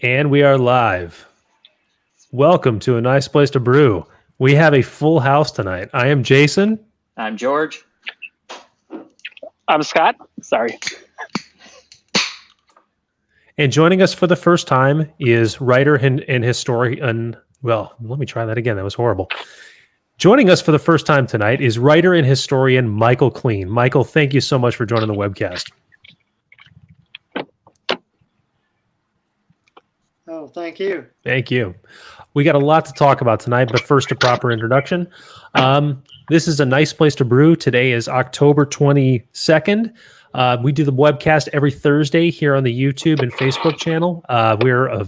And we are live. Welcome to A Nice Place to Brew. We have a full house tonight. I am Jason. I'm George. I'm Scott. Sorry. And joining us for the first time is writer and historian. Well, let me try that again. That was horrible. Joining us for the first time tonight is writer and historian Michael Clean. Michael, thank you so much for joining the webcast. Oh, thank you. Thank you. We got a lot to talk about tonight, but first, a proper introduction. This is A Nice Place to Brew. Today is October 22nd. We do the webcast every Thursday here on the YouTube and Facebook channel. We're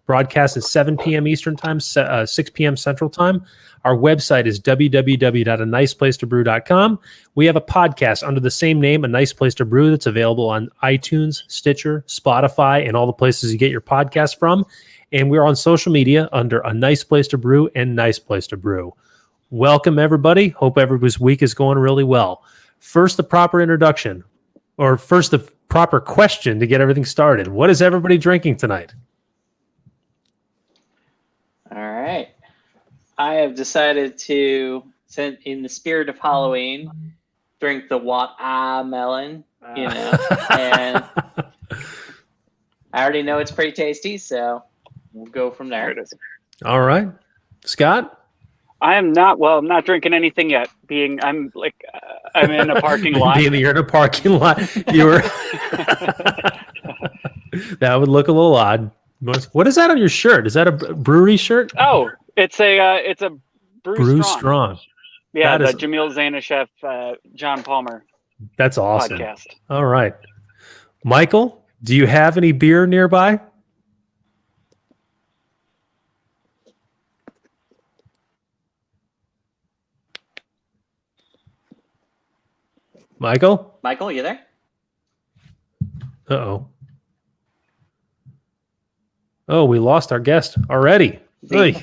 broadcast at 7 p.m. Eastern Time, 6 p.m. Central Time. Our website is www.aniceplacetobrew.com. We have a podcast under the same name, A Nice Place to Brew, that's available on iTunes, Stitcher, Spotify, and all the places you get your podcast from. And we're on social media under A Nice Place to Brew and Nice Place to Brew. Welcome, everybody. Hope everybody's week is going really well. First, the proper introduction, or first, the proper question to get everything started. What is everybody drinking tonight? All right. I have decided to, in the spirit of Halloween, drink the watermelon, and I already know it's pretty tasty, so we'll go from there. There it is. All right. Scott? I'm not drinking anything yet. I'm in a parking lot. You're in a parking lot. You're that would look a little odd. What is that on your shirt? Is that a brewery shirt? Oh, it's a Brew Strong. Yeah, the Jamil Zainasheff, John Palmer. That's awesome. Podcast. All right. Michael, do you have any beer nearby? Michael? Michael, you there? Uh-oh. Oh, we lost our guest already. Is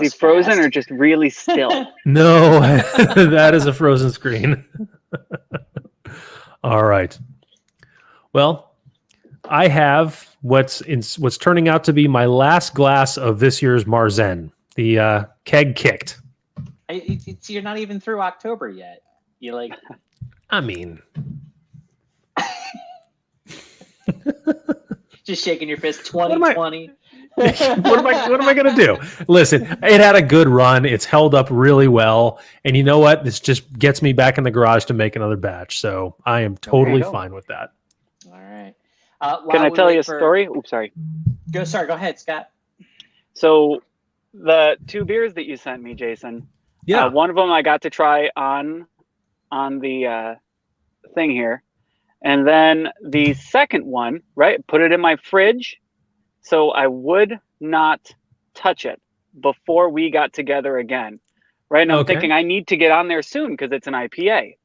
he frozen or just really still? No, that is a frozen screen. All right. Well, I have what's turning out to be my last glass of this year's Marzen, the keg kicked. You're not even through October yet. I mean, just shaking your fist. 2020. what am I going to do? Listen, it had a good run. It's held up really well. And you know what? This just gets me back in the garage to make another batch. So I am totally fine with that. All right. Can I tell you a story? Oops, sorry. Go ahead, Scott. So the two beers that you sent me, Jason, one of them I got to try on the thing here. And then the second one, right, put it in my fridge so I would not touch it before we got together again. Right. And I'm thinking I need to get on there soon because it's an IPA.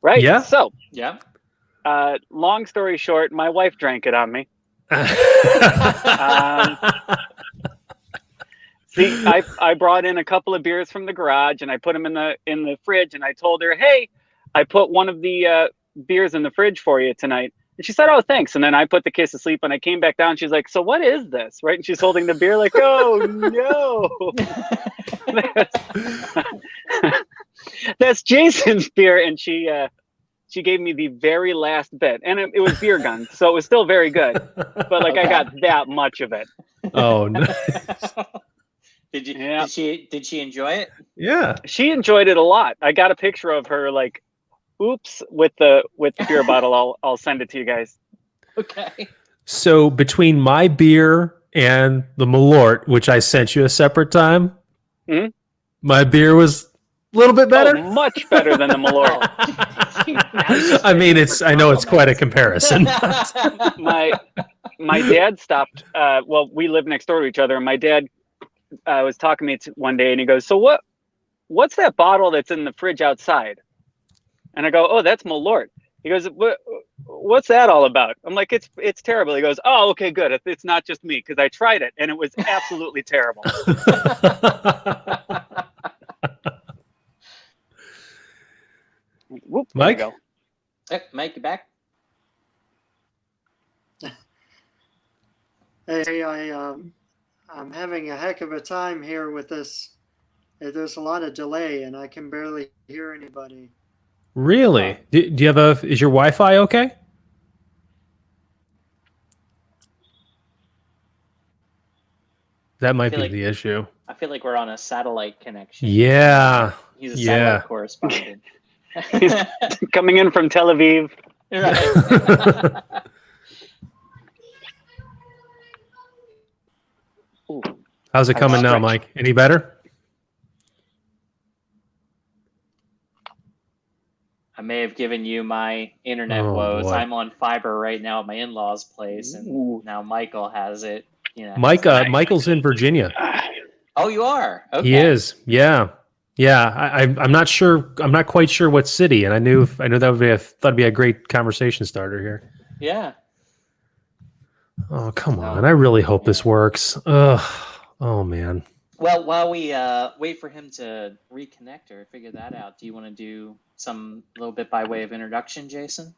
Right. Yeah. So, yeah. Long story short, my wife drank it on me. See, I brought in a couple of beers from the garage and I put them in the fridge and I told her, hey, I put one of the beers in the fridge for you tonight. And she said, oh, thanks. And then I put the kiss to sleep and I came back down. She's like, so what is this? Right. And she's holding the beer like, oh, no. That's Jason's beer. And she gave me the very last bit. And it was beer guns. So it was still very good. But I got that much of it. Oh, no. Did she enjoy it? Yeah. She enjoyed it a lot. I got a picture of her oops, with the beer bottle. I'll send it to you guys. Okay. So between my beer and the Malort, which I sent you a separate time, my beer was a little bit better. Oh, much better than the Malort. I mean, I know it's quite a comparison. My dad stopped. We live next door to each other, and my dad was talking to me one day, and he goes, "So what's that bottle that's in the fridge outside?" And I go, oh, that's Malort. He goes, what's that all about? I'm like, it's terrible. He goes, oh, okay, good. It's not just me because I tried it and it was absolutely terrible. Whoop, Mike? there you go. Mike, you back? Hey, I'm having a heck of a time here with this. There's a lot of delay, and I can barely hear anybody. Really? Do you have is your Wi-Fi okay? That might be the issue. I feel like we're on a satellite connection. Yeah. He's a satellite correspondent. He's coming in from Tel Aviv. Right. How's it coming now, Mike? Any better? I may have given you my internet woes. Boy. I'm on fiber right now at my in-laws' place, and now Michael has it. You know, Michael's in Virginia. Oh, you are? Okay. He is. Yeah. Yeah. I'm not sure. I'm not quite sure what city, and I knew that would be a great conversation starter here. Yeah. Oh, come on. I really hope this works. Ugh. Oh, man. Well, while we wait for him to reconnect or figure that out, do you want to do some little bit by way of introduction, Jason?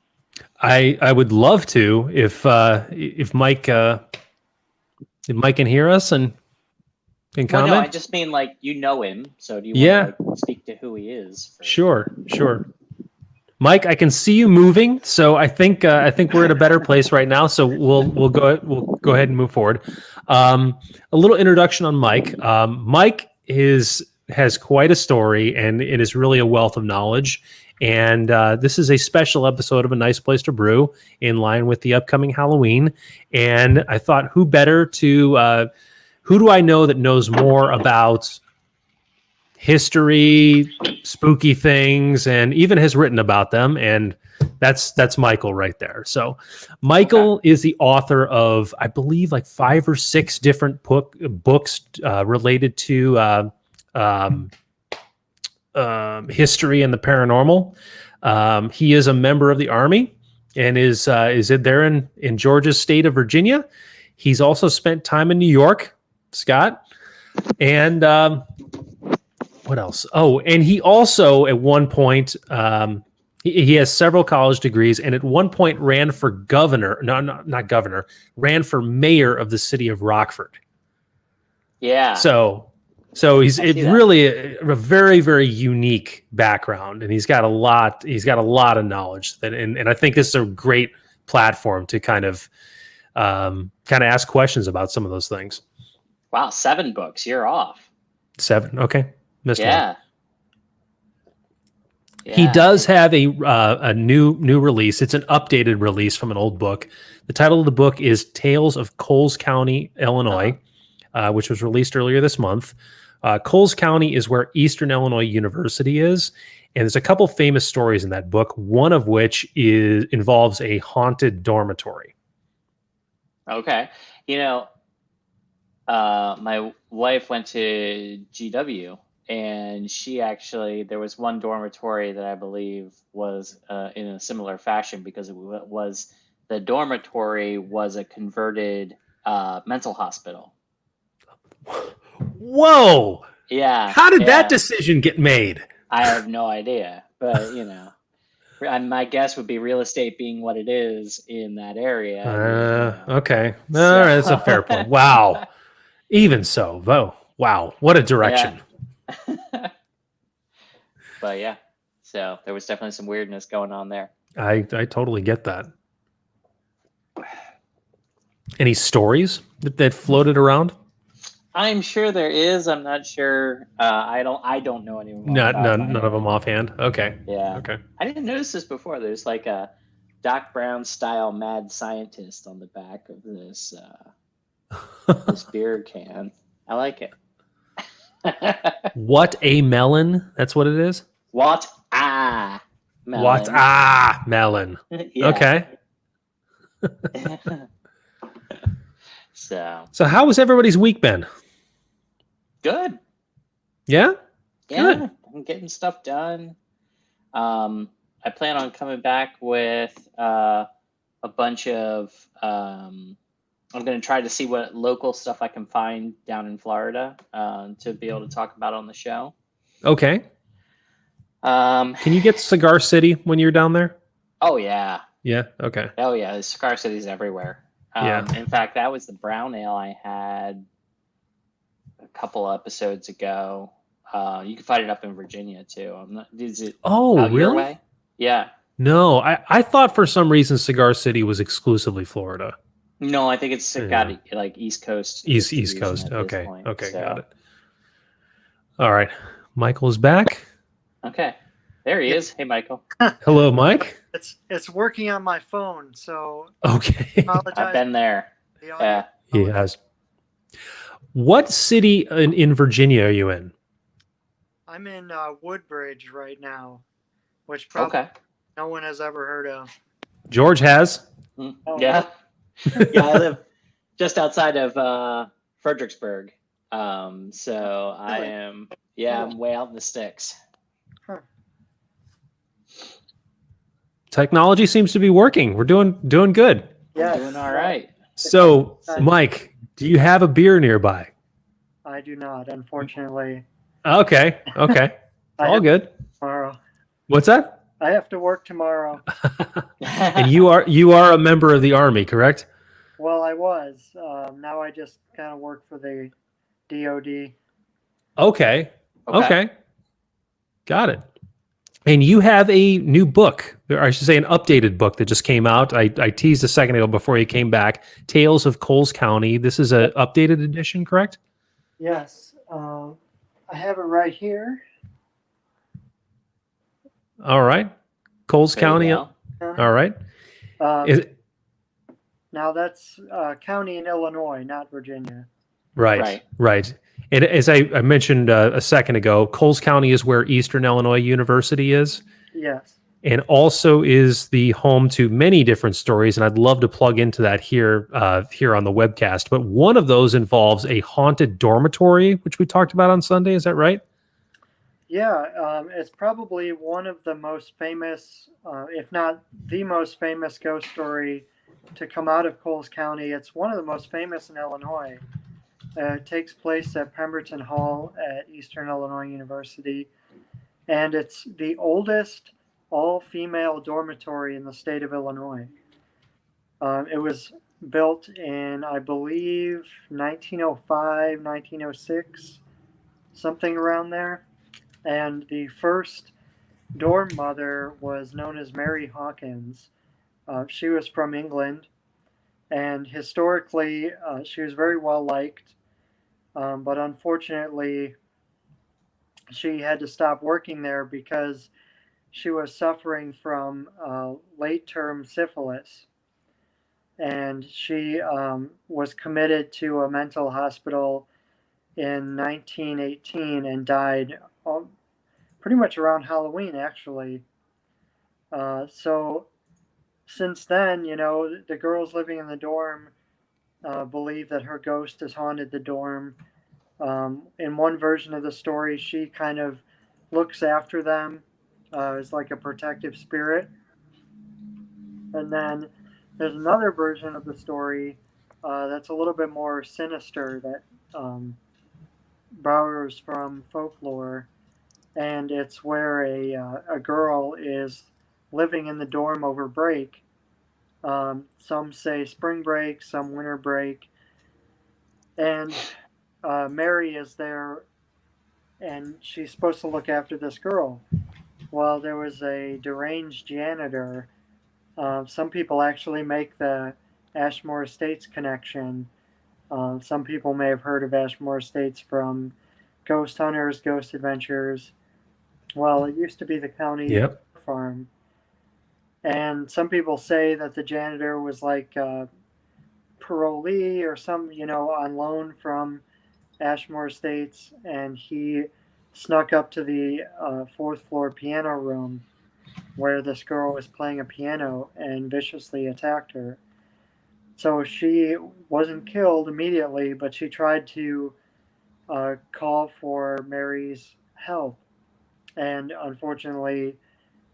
I would love to if Mike can hear us and can comment. No, I just mean like you know him, so do you want to speak to who he is? Sure. Mike, I can see you moving, so I think we're at a better place right now. So we'll go ahead and move forward. A little introduction on Mike. Mike has quite a story, and it is really a wealth of knowledge. And this is a special episode of A Nice Place to Brew in line with the upcoming Halloween. And I thought, who better to who do I know that knows more about history, spooky things, and even has written about them, and that's Michael right there. So Michael is the author of, I believe, like 5 or 6 different books related to history and the paranormal. He is a member of the Army and is there in Georgia's state of Virginia. He's also spent time in New York, Scott, and what else? Oh, and he also at one point he has several college degrees, and at one point ran for governor. No, not governor. Ran for mayor of the city of Rockford. Yeah. So he's really a very, very unique background, and he's got a lot of knowledge and I think this is a great platform to kind of ask questions about some of those things. Wow, 7 books. You're off. 7. Okay. Missed one. Yeah. He does have a new release. It's an updated release from an old book. The title of the book is Tales of Coles County, Illinois, which was released earlier this month. Coles County is where Eastern Illinois University is, and there's a couple famous stories in that book, one of which involves a haunted dormitory. Okay. You know, my wife went to GW, and there was one dormitory that I believe was in a similar fashion, because the dormitory was a converted mental hospital. Whoa! Yeah. How did that decision get made? I have no idea, but my guess would be real estate being what it is in that area. Okay. All right, that's a fair point. Wow. Even so, though. Wow. What a direction. Yeah. But yeah, so there was definitely some weirdness going on there. I totally get that. Any stories that floated around? I'm sure there is. I'm not sure. I don't know anyone. None of them offhand. Okay. Yeah. Okay. I didn't notice this before. There's like a Doc Brown style mad scientist on the back of this this beer can. I like it. What a melon? That's what it is? What a melon. What a melon. Okay. So how has everybody's week been? Good. Yeah? Yeah. Good. I'm getting stuff done. I plan on coming back with a bunch of I'm going to try to see what local stuff I can find down in Florida to be able to talk about on the show. Okay. Can you get Cigar City when you're down there? Oh, yeah. Yeah? Okay. Oh, yeah. Cigar City's everywhere. In fact, that was the brown ale I had a couple episodes ago. You can find it up in Virginia too. Is it out your way? Yeah. No, I thought for some reason Cigar City was exclusively Florida. No, I think it's got like East Coast. East Coast. Okay. Okay, so. got it. All right. Michael's back. Okay. There he is. Hey, Michael. Hello, Mike. It's working on my phone, so okay. I've been there. Yeah. He has. What city in Virginia are you in? I'm in Woodbridge right now, which probably no one has ever heard of. George has. Yeah. Yeah, I live just outside of Fredericksburg. So I am, I'm way out in the sticks. Huh. Technology seems to be working. We're doing good. Yeah, doing all right. So, Mike, do you have a beer nearby? I do not, unfortunately. Okay. All good. Tomorrow. What's that? I have to work tomorrow. And you are a member of the Army, correct? Well, I was. Now I just kind of work for the DOD. Okay. Got it. And you have a new book, or I should say an updated book that just came out. I teased a second ago before you came back. Tales of Coles County. This is an updated edition, correct? Yes. I have it right here. All right. Coles County. All right. Now that's county in Illinois, not Virginia. Right. And as I mentioned a second ago, Coles County is where Eastern Illinois University is. Yes. And also is the home to many different stories. And I'd love to plug into that here on the webcast. But one of those involves a haunted dormitory, which we talked about on Sunday. Is that right? Yeah. It's probably one of the most famous, if not the most famous ghost story to come out of Coles County. It's one of the most famous in Illinois. It takes place at Pemberton Hall at Eastern Illinois University, and it's the oldest all-female dormitory in the state of Illinois. It was built in, I believe, 1905, 1906, something around there, and the first dorm mother was known as Mary Hawkins. She was from England, and historically, she was very well liked. But unfortunately, she had to stop working there because she was suffering from late-term syphilis. And she was committed to a mental hospital in 1918 and died pretty much around Halloween, actually. So since then, the girls living in the dorm believe that her ghost has haunted the dorm. In one version of the story, she kind of looks after them as like a protective spirit. And then there's another version of the story that's a little bit more sinister that borrows from folklore. And it's where a girl is living in the dorm over break. Some say spring break, some winter break. And Mary is there, and she's supposed to look after this girl. Well, there was a deranged janitor. Some people actually make the Ashmore Estates connection. Some people may have heard of Ashmore Estates from Ghost Hunters, Ghost Adventures. Well, it used to be the county farm. And some people say that the janitor was like a parolee or some, on loan from Ashmore Estates, and he snuck up to the fourth floor piano room where this girl was playing a piano and viciously attacked her. So she wasn't killed immediately, but she tried to call for Mary's help. And unfortunately,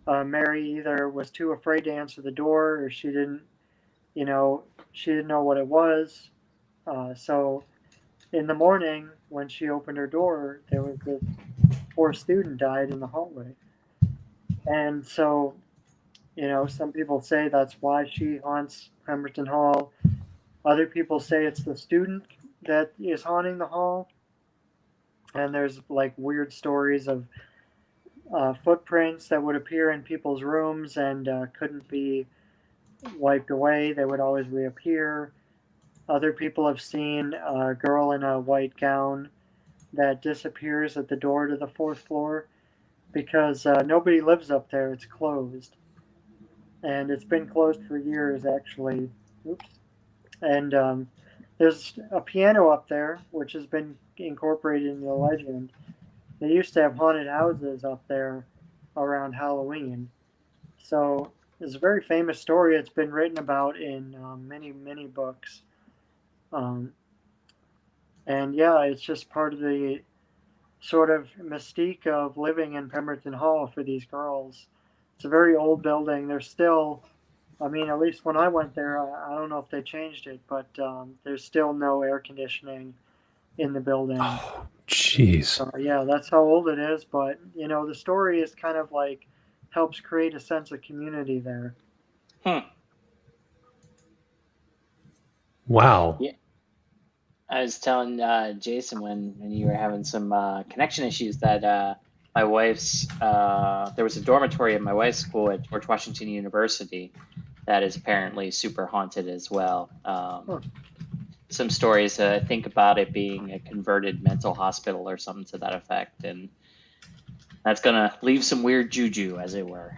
Mary either was too afraid to answer the door, or she didn't know what it was. So in the morning, when she opened her door, there was this poor student died in the hallway. And so, some people say that's why she haunts Pemberton Hall. Other people say it's the student that is haunting the hall. And there's like weird stories of footprints that would appear in people's rooms and couldn't be wiped away. They would always reappear. Other people have seen a girl in a white gown that disappears at the door to the fourth floor because nobody lives up there. It's closed. And it's been closed for years, actually. Oops. And there's a piano up there, which has been incorporated in the legend. They used to have haunted houses up there around Halloween. So it's a very famous story. It's been written about in many, many books. And yeah, it's just part of the sort of mystique of living in Pemberton Hall for these girls. It's a very old building. There's still, I mean, at least when I went there, I don't know if they changed it, but there's still no air conditioning in the building. Oh, jeez. Yeah, that's how old it is. But, you know, the story is kind of like helps create a sense of community there. Wow. Yeah. I was telling Jason when you were having some connection issues that my wife's, there was a dormitory at my wife's school at George Washington University that is apparently super haunted as well. Some stories think about it being a converted mental hospital or something to that effect. And that's going to leave some weird juju, as it were.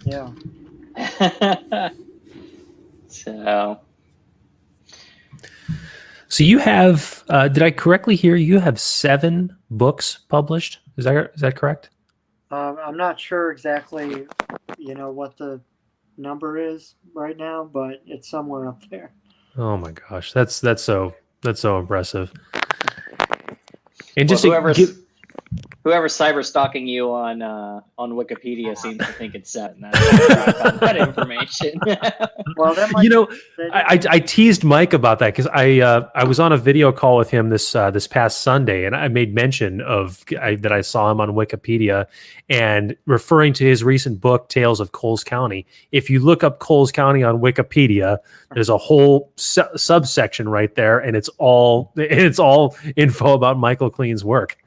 Yeah. So you have, did I correctly hear you have 7 books published? Is that correct? I'm not sure exactly, you know, what the number is right now, but it's somewhere up there. Oh my gosh, that's so impressive. And well, just whoever's cyber stalking you on Wikipedia seems to think it's set, and that's that information. Well, that might, you know, I teased Mike about that because I was on a video call with him this past Sunday, and I made mention of that I saw him on Wikipedia and referring to his recent book Tales of Coles County. If you look up Coles County on Wikipedia, there's a whole subsection right there, and it's all info about Michael Klein's work,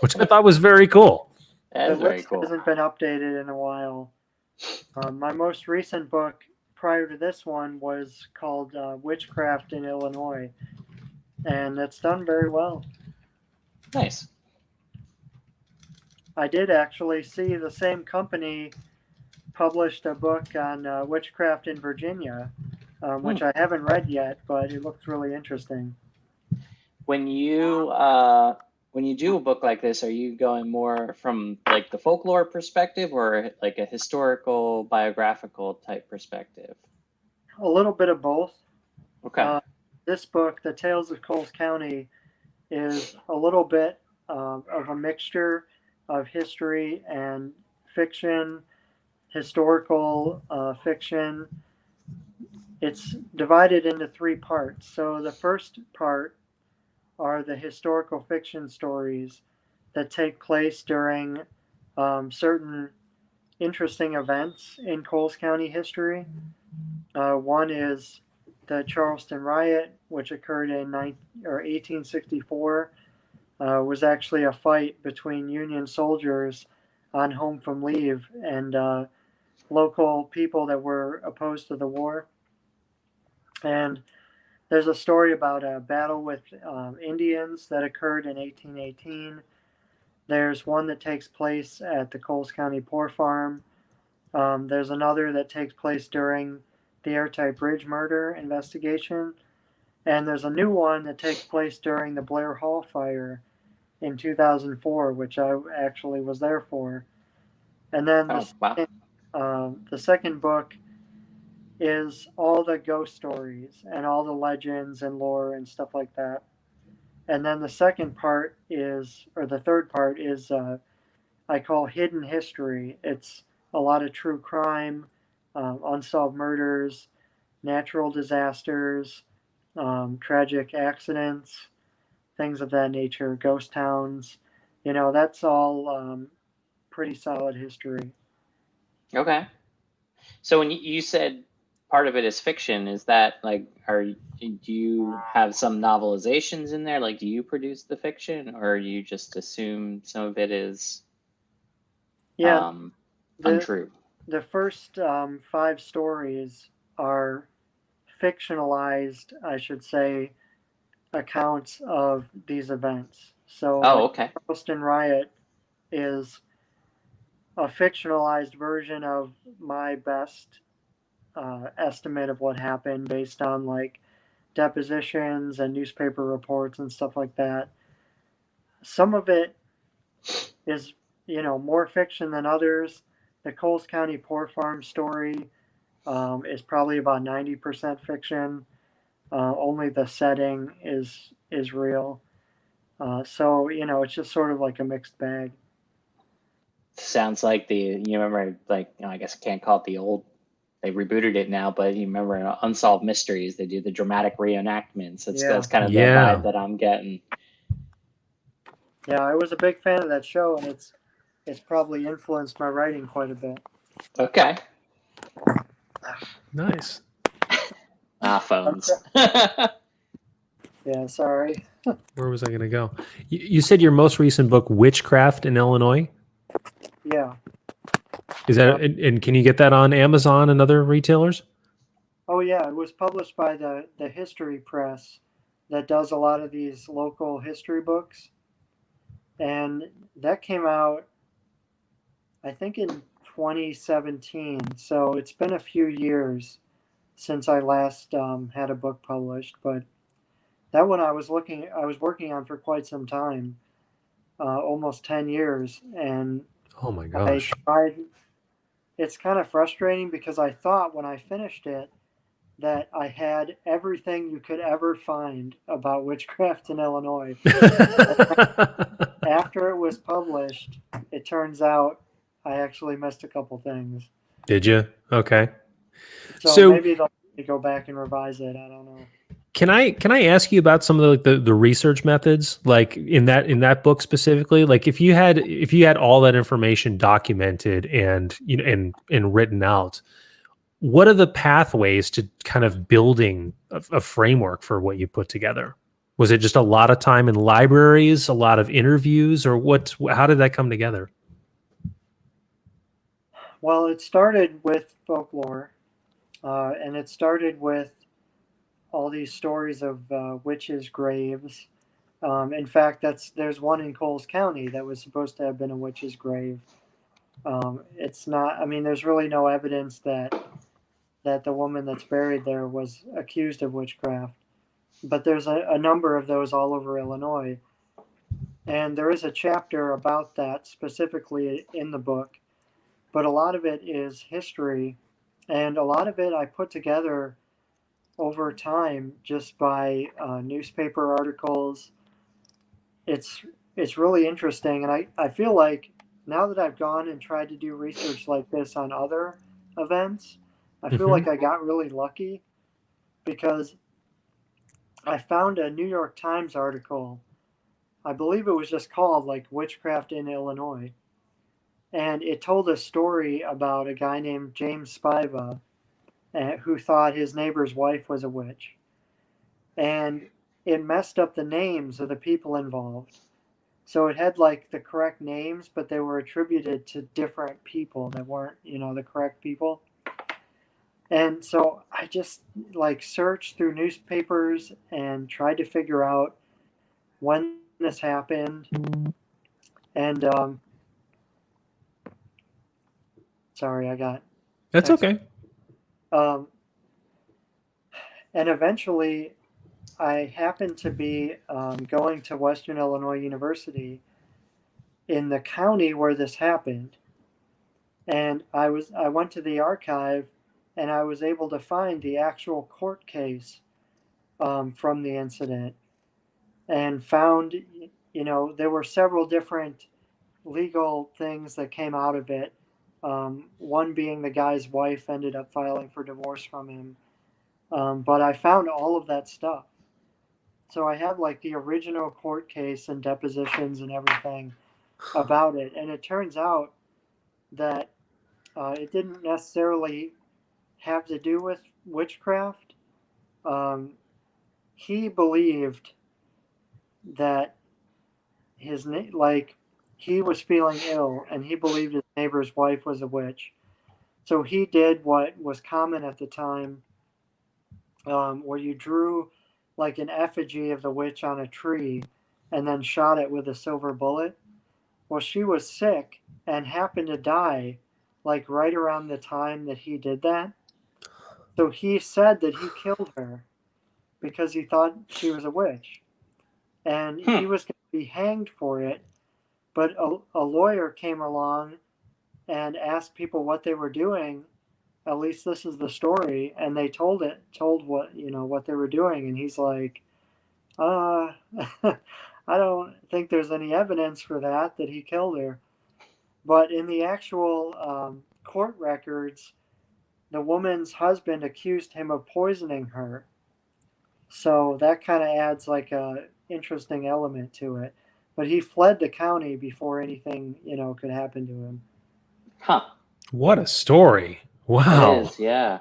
which I thought was very cool. That's very cool. Hasn't been updated in a while. My most recent book prior to this one was called Witchcraft in Illinois, and it's done very well. Nice. I did actually see the same company published a book on witchcraft in Virginia, which I haven't read yet, but it looks really interesting. When you do a book like this, are you going more from like the folklore perspective or like a historical, biographical type perspective? A little bit of both. Okay. This book, The Tales of Coles County, is a little bit of a mixture of history and fiction, historical fiction. It's divided into 3 parts. So the first part are the historical fiction stories that take place during certain interesting events in Coles County history. One is the Charleston riot, which occurred in 1864. Was actually a fight between Union soldiers on home from leave and local people that were opposed to the war. And there's a story about a battle with Indians that occurred in 1818. There's one that takes place at the Coles County Poor Farm. There's another that takes place during the Airtight Bridge murder investigation. And there's a new one that takes place during the Blair Hall fire in 2004, which I actually was there for. And then the second book is all the ghost stories and all the legends and lore and stuff like that. And then the third part is I call hidden history. It's a lot of true crime, unsolved murders, natural disasters, tragic accidents, things of that nature, ghost towns. You know, that's all pretty solid history. Okay. So when you said part of it is fiction. Is that like, do you have some novelizations in there? Like, do you produce the fiction, or you just assume some of it is untrue? The first 5 stories are fictionalized, I should say, accounts of these events. So, okay. Charleston Riot is a fictionalized version of my best estimate of what happened based on like depositions and newspaper reports and stuff like that. Some of it is, more fiction than others. The Coles County Poor Farm story is probably about 90% fiction. Only the setting is real. So it's just sort of like a mixed bag. Sounds like you remember, like, I guess I can't call it the old. They rebooted it now, but you remember in Unsolved Mysteries, they do the dramatic reenactments. That's kind of the vibe that I'm getting. Yeah, I was a big fan of that show, and it's probably influenced my writing quite a bit. Okay. Nice. Phones. Yeah, sorry. Where was I going to go? You said your most recent book, Witchcraft in Illinois? Yeah. Is that and can you get that on Amazon and other retailers? Oh yeah, it was published by the History Press that does a lot of these local history books. And that came out, I think, in 2017. So it's been a few years since I last had a book published. But that one I was working on for quite some time, almost 10 years. And oh my gosh, it's kind of frustrating because I thought when I finished it that I had everything you could ever find about witchcraft in Illinois. After it was published, it turns out I actually missed a couple things. Did you? Okay. So maybe they'll go back and revise it. I don't know. Can I ask you about some of the research methods, like in that book specifically? Like if you had all that information documented and and written out, what are the pathways to kind of building a framework for what you put together? Was it just a lot of time in libraries, a lot of interviews, or how did that come together? Well, it started with folklore, and it started with all these stories of witches' graves. In fact, there's one in Coles County that was supposed to have been a witch's grave. It's not. I mean, there's really no evidence that the woman that's buried there was accused of witchcraft. But there's a number of those all over Illinois. And there is a chapter about that specifically in the book. But a lot of it is history. And a lot of it I put together over time just by newspaper articles. It's really interesting. And I feel like now that I've gone and tried to do research like this on other events, I feel like I got really lucky because I found a New York Times article. I believe it was just called like Witchcraft in Illinois. And it told a story about a guy named James Spiva who thought his neighbor's wife was a witch. And it messed up the names of the people involved. So it had like the correct names, but they were attributed to different people that weren't, the correct people. And so I just like searched through newspapers and tried to figure out when this happened. And sorry, I got. That's okay. And eventually, I happened to be going to Western Illinois University in the county where this happened, and I went to the archive. And I was able to find the actual court case from the incident and found, there were several different legal things that came out of it. One being the guy's wife ended up filing for divorce from him. But I found all of that stuff. So I have like the original court case and depositions and everything about it. And it turns out that it didn't necessarily have to do with witchcraft. He believed that he was feeling ill, and he believed his neighbor's wife was a witch. So he did what was common at the time, where you drew like an effigy of the witch on a tree and then shot it with a silver bullet. Well, she was sick and happened to die like right around the time that he did that. So he said that he killed her because he thought she was a witch. And he was going to be hanged for it. But a lawyer came along and asked people what they were doing. At least this is the story. And they told what they were doing. And he's like, I don't think there's any evidence for that he killed her. But in the actual court records, the woman's husband accused him of poisoning her. So that kind of adds like a interesting element to it. But he fled the county before anything, could happen to him. Huh. What a story. Wow. It is, yeah.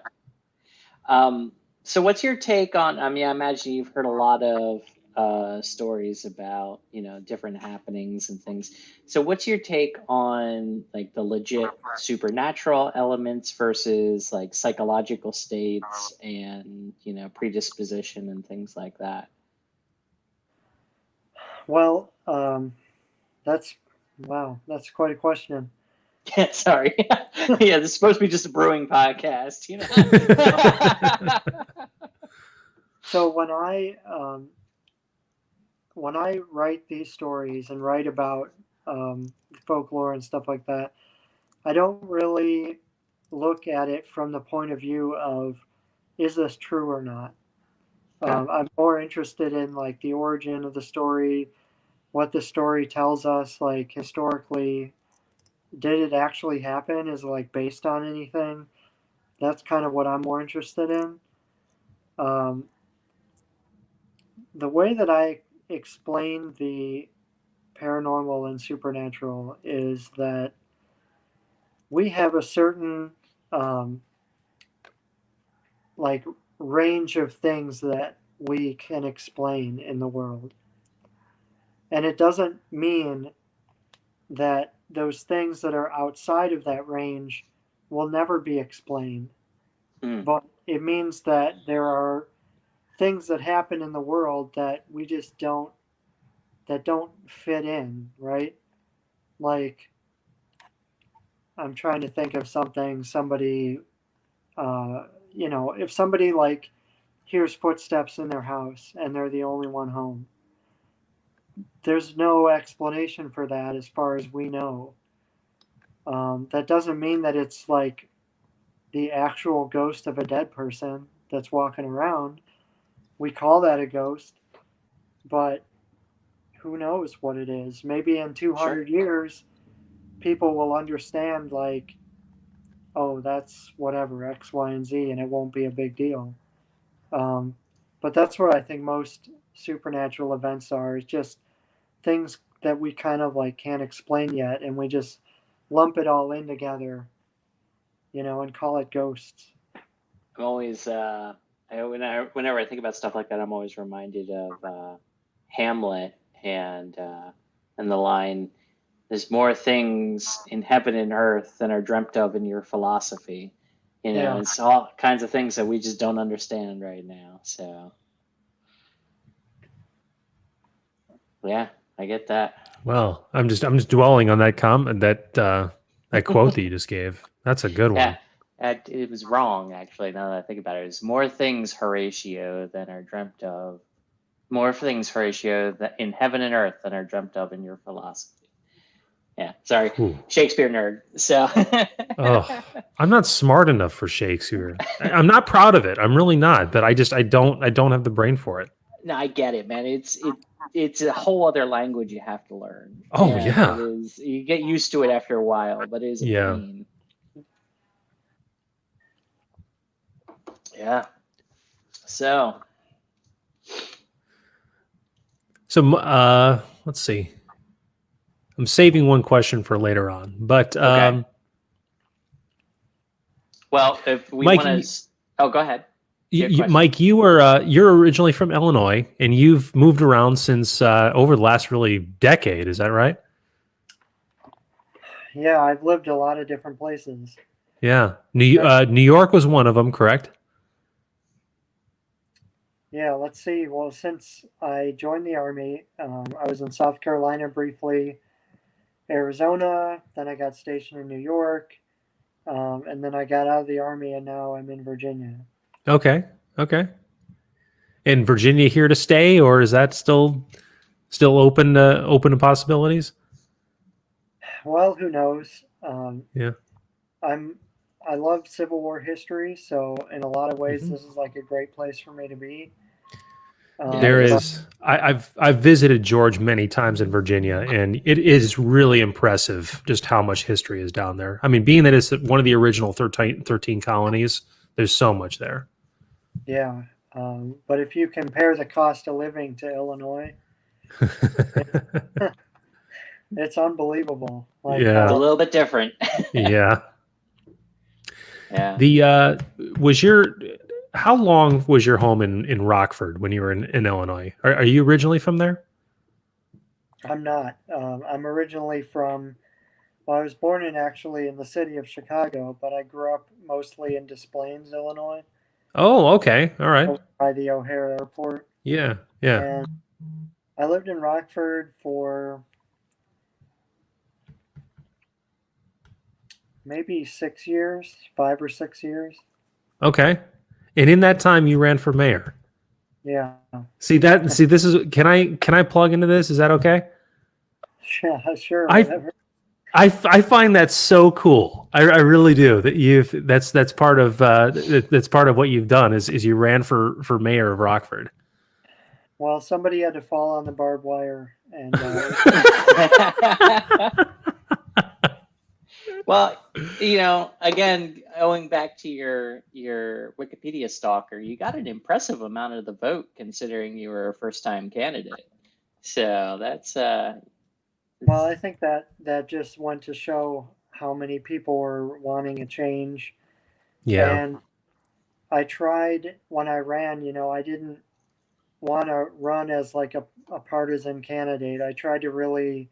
So what's your take on, I imagine you've heard a lot of stories about, different happenings and things. So what's your take on like the legit supernatural elements versus like psychological states and, predisposition and things like that? Well, that's quite a question. Yeah, sorry. Yeah, this is supposed to be just a brewing podcast, So when I write these stories and write about folklore and stuff like that, I don't really look at it from the point of view of, is this true or not? I'm more interested in like the origin of the story, what the story tells us, like historically, did it actually happen? Is it like based on anything? That's kind of what I'm more interested in. The way that I explain the paranormal and supernatural is that we have a certain like range of things that we can explain in the world. And it doesn't mean that those things that are outside of that range will never be explained. But it means that there are things that happen in the world that we just don't fit in, right? Like, I'm trying to think of somebody, if somebody like hears footsteps in their house and they're the only one home, there's no explanation for that as far as we know. That doesn't mean that it's like the actual ghost of a dead person that's walking around. We call that a ghost, but who knows what it is? Maybe in 200 years, people will understand like, oh, that's whatever, X, Y, and Z, and it won't be a big deal. But that's what I think most supernatural events are. It's just things that we kind of like can't explain yet, and we just lump it all in together, and call it ghosts. I'm always, whenever I think about stuff like that, I'm always reminded of Hamlet and the line, "There's more things in heaven and earth than are dreamt of in your philosophy." It's all kinds of things that we just don't understand right now. So, yeah, I get that. Well, I'm just dwelling on that comment, that quote that you just gave. That's a good one. It was wrong, actually, now that I think about it. It's more things, Horatio, than are dreamt of. More things, Horatio, in heaven and earth than are dreamt of in your philosophy. Yeah, sorry. Ooh. Shakespeare nerd. So I'm not smart enough for Shakespeare. I'm not proud of it. I'm really not, but I don't have the brain for it. No, I get it, man. It's a whole other language you have to learn. Oh, yeah. It is, you get used to it after a while, but it is a pain. Yeah. So let's see. I'm saving one question for later on, but okay. Well, if we Mike, want to, oh, go ahead. Mike, you're originally from Illinois, and you've moved around since over the last really decade. Is that right? Yeah, I've lived a lot of different places. Yeah, New York was one of them, correct? Yeah, let's see. Well, since I joined the Army, I was in South Carolina briefly, Arizona, then I got stationed in New York, and then I got out of the Army, and now I'm in Virginia. Okay. And Virginia here to stay, or is that still open to possibilities? Well, who knows? Yeah. I love Civil War history, so in a lot of ways, Mhm. this is like a great place for me to be. There is. I've visited George many times in Virginia, and it is really impressive just how much history is down there. I mean, being that it's one of the original 13 colonies, there's so much there. Yeah, but if you compare the cost of living to Illinois, it's unbelievable. Like, Yeah. It's a little bit different. Yeah. Yeah. How long was your home in Rockford when you were in Illinois? Are you originally from there? I'm not. I'm originally from. Well, I was born actually in the city of Chicago, but I grew up mostly in Des Plaines, Illinois. Oh, okay. All right. By the O'Hare Airport. Yeah. And I lived in Rockford for maybe 6 years, 5 or 6 years. Okay. And in that time you ran for mayor. Yeah. See, this is, can I plug into this? Is that okay? Yeah, sure. Whatever. I find that so cool. I really do. That that's part of what you've done is you ran for mayor of Rockford. Well, somebody had to fall on the barbed wire, and well, again, going back to your Wikipedia stalker, you got an impressive amount of the vote considering you were a first-time candidate. So that's well, I think that just went to show how many people were wanting a change. Yeah. And I tried when I ran, I didn't want to run as like a partisan candidate. I tried to really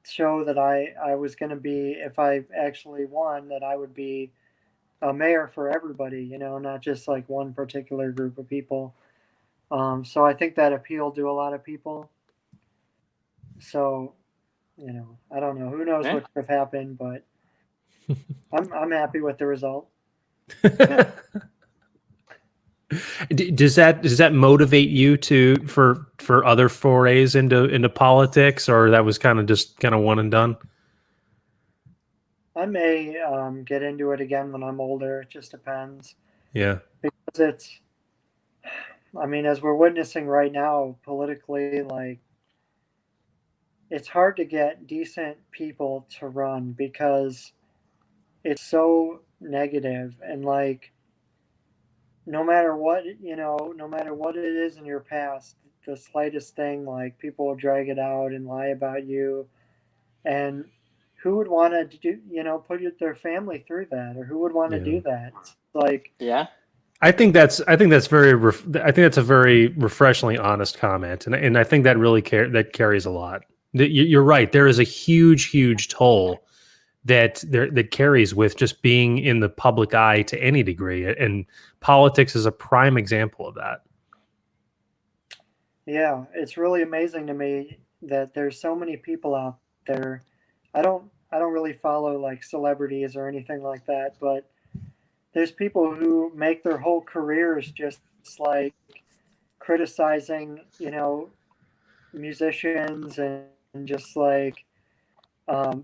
show that I was going to be, if I actually won, that I would be a mayor for everybody, not just like one particular group of people. So I think that appealed to a lot of people. So, I don't know. Who knows what could have happened, but I'm happy with the result. Does that motivate you for other forays into politics, or that was kind of one and done? I may get into it again when I'm older. It just depends. Yeah. Because as we're witnessing right now politically, like, it's hard to get decent people to run because it's so negative, and like, no matter what it is in your past, the slightest thing, like, people will drag it out and lie about you. And who would want to do, put their family through that, or who would want to do that? It's like, yeah. I think that's I think that's a very refreshingly honest comment, and I think that really carries a lot. You're right. There is a huge toll that carries with just being in the public eye to any degree, and politics is a prime example of that. Yeah, it's really amazing to me that there's so many people out there. I don't really follow like celebrities or anything like that, but there's people who make their whole careers just like criticizing, musicians, and just like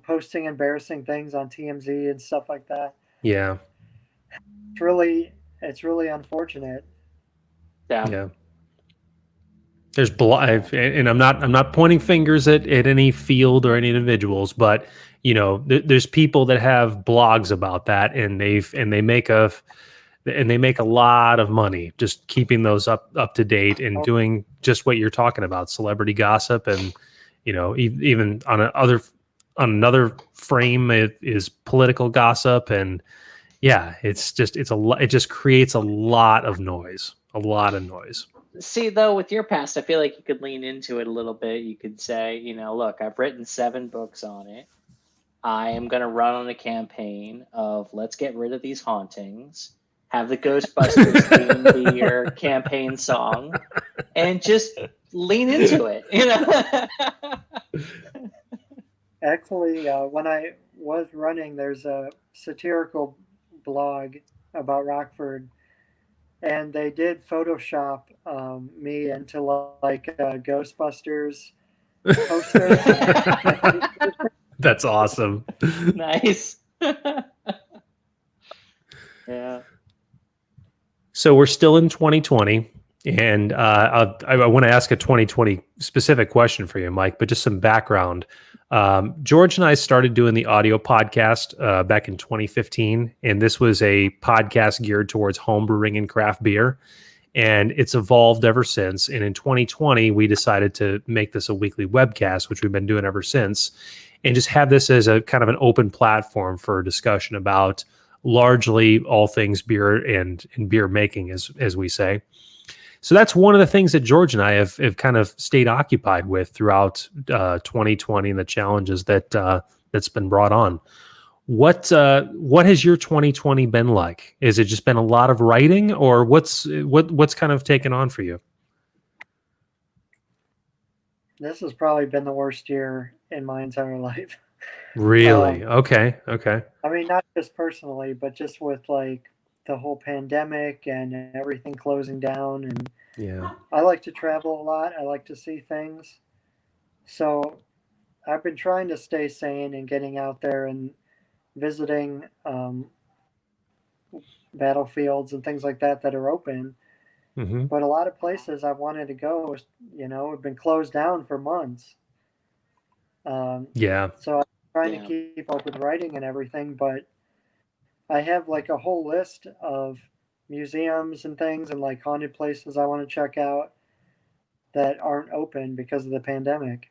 posting embarrassing things on TMZ and stuff like that. Yeah. It's really unfortunate. Yeah. There's and I'm not pointing fingers at any field or any individuals, but there's people that have blogs about that, and they make a lot of money just keeping those up to date and doing just what you're talking about, celebrity gossip, and even on another frame, it is political gossip, and Yeah, it's a lot. It just creates a lot of noise. A lot of noise. See, though, with your past, I feel like you could lean into it a little bit. You could say, look, I've written 7 books on it. I am going to run on a campaign of let's get rid of these hauntings, have the Ghostbusters theme be your campaign song, and just lean into it. Actually, when I was running, there's a satirical blog about Rockford, and they did Photoshop me into like a Ghostbusters poster. That's awesome. Nice. Yeah. So we're still in 2020, and I want to ask a 2020 specific question for you, Mike, but just some background. George and I started doing the audio podcast back in 2015, and this was a podcast geared towards homebrewing and craft beer, and it's evolved ever since. And in 2020, we decided to make this a weekly webcast, which we've been doing ever since, and just have this as a kind of an open platform for discussion about largely all things beer and beer making, as we say. So that's one of the things that George and I have kind of stayed occupied with throughout 2020 and the challenges that's been brought on. What has your 2020 been like? Is it just been a lot of writing, or what's kind of taken on for you? This has probably been the worst year in my entire life. Really? Okay. I mean, not just personally, but just with like the whole pandemic and everything closing down. And yeah, I like to travel a lot. I like to see things. So I've been trying to stay sane and getting out there and visiting battlefields and things like that are open. mm-hmm. But a lot of places I wanted to go, have been closed down for months. Yeah. So I'm trying to keep up with writing and everything, but I have like a whole list of museums and things and like haunted places I want to check out that aren't open because of the pandemic.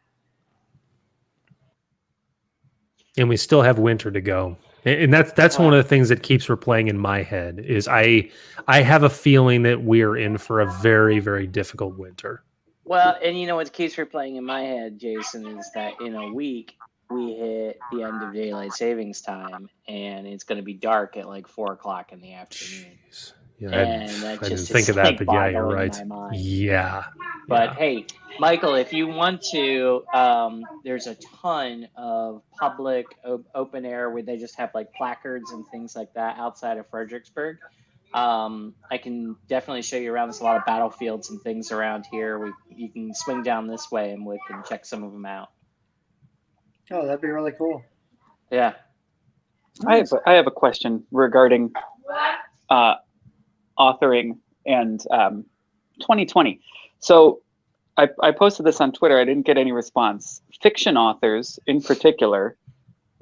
And we still have winter to go. And that's one of the things that keeps replaying in my head is I have a feeling that we're in for a very, very difficult winter. Well, and what keeps replaying in my head, Jason, is that in a week we hit the end of daylight savings time, and it's going to be dark at like 4:00 in the afternoon. Jeez. Yeah, and I didn't think of that, but yeah, you're right. Yeah. But hey, Michael, if you want to, there's a ton of public open air where they just have like placards and things like that outside of Fredericksburg. I can definitely show you around. There's a lot of battlefields and things around here. You can swing down this way and we can check some of them out. Oh, that'd be really cool. Yeah. I have a question regarding authoring and 2020. So I posted this on Twitter. I didn't get any response. Fiction authors in particular,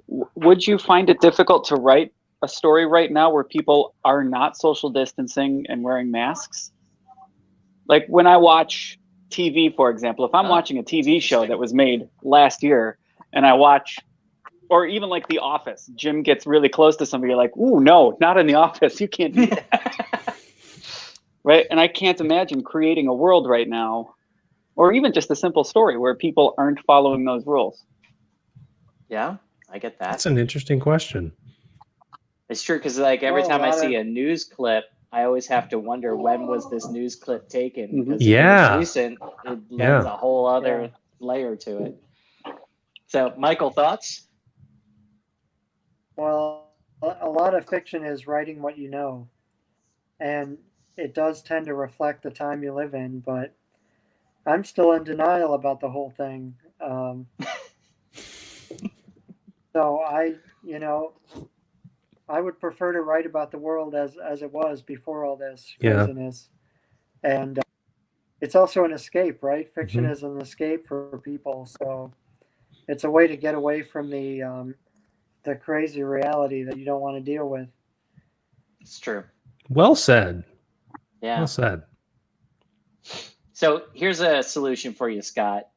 would you find it difficult to write a story right now where people are not social distancing and wearing masks? Like when I watch TV, for example, if I'm watching a TV show that was made last year and I watch, or even like The Office, Jim gets really close to somebody, you're like, ooh, no, not in The Office. You can't do that. Right? And I can't imagine creating a world right now, or even just a simple story where people aren't following those rules. Yeah, I get that. That's an interesting question. It's true, because like every time I see a news clip, I always have to wonder, when was this news clip taken? Because if it was recent, it lends a whole other layer to it. So, Michael, thoughts? Well, a lot of fiction is writing what you know, and it does tend to reflect the time you live in, but I'm still in denial about the whole thing. So I would prefer to write about the world as it was before all this craziness. And it's also an escape, right? Fiction is an escape for people. So it's a way to get away from the crazy reality that you don't want to deal with. It's true. Well said. Yeah. Well said. So here's a solution for you, Scott.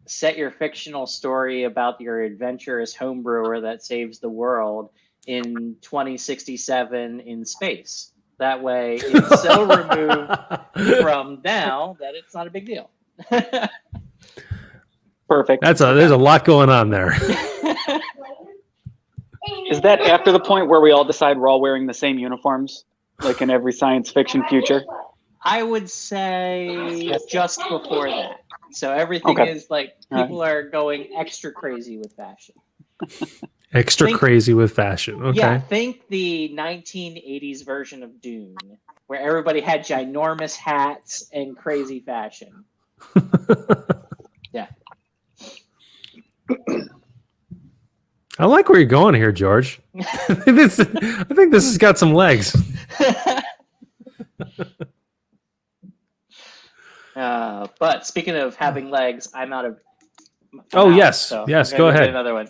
Set your fictional story about your adventurous homebrewer that saves the world in 2067 in space. That way, it's so removed from now that it's not a big deal. Perfect. There's a lot going on there. Is that after the point where we all decide we're all wearing the same uniforms, like in every science fiction future? I would say just before that. So everything is like people are going extra crazy with fashion. Crazy with fashion. Okay. Yeah, think the 1980s version of Dune, where everybody had ginormous hats and crazy fashion. Yeah. I like where you're going here, George. I think this has got some legs. But speaking of having legs, I'm out of. Yes. Go ahead. Get another one.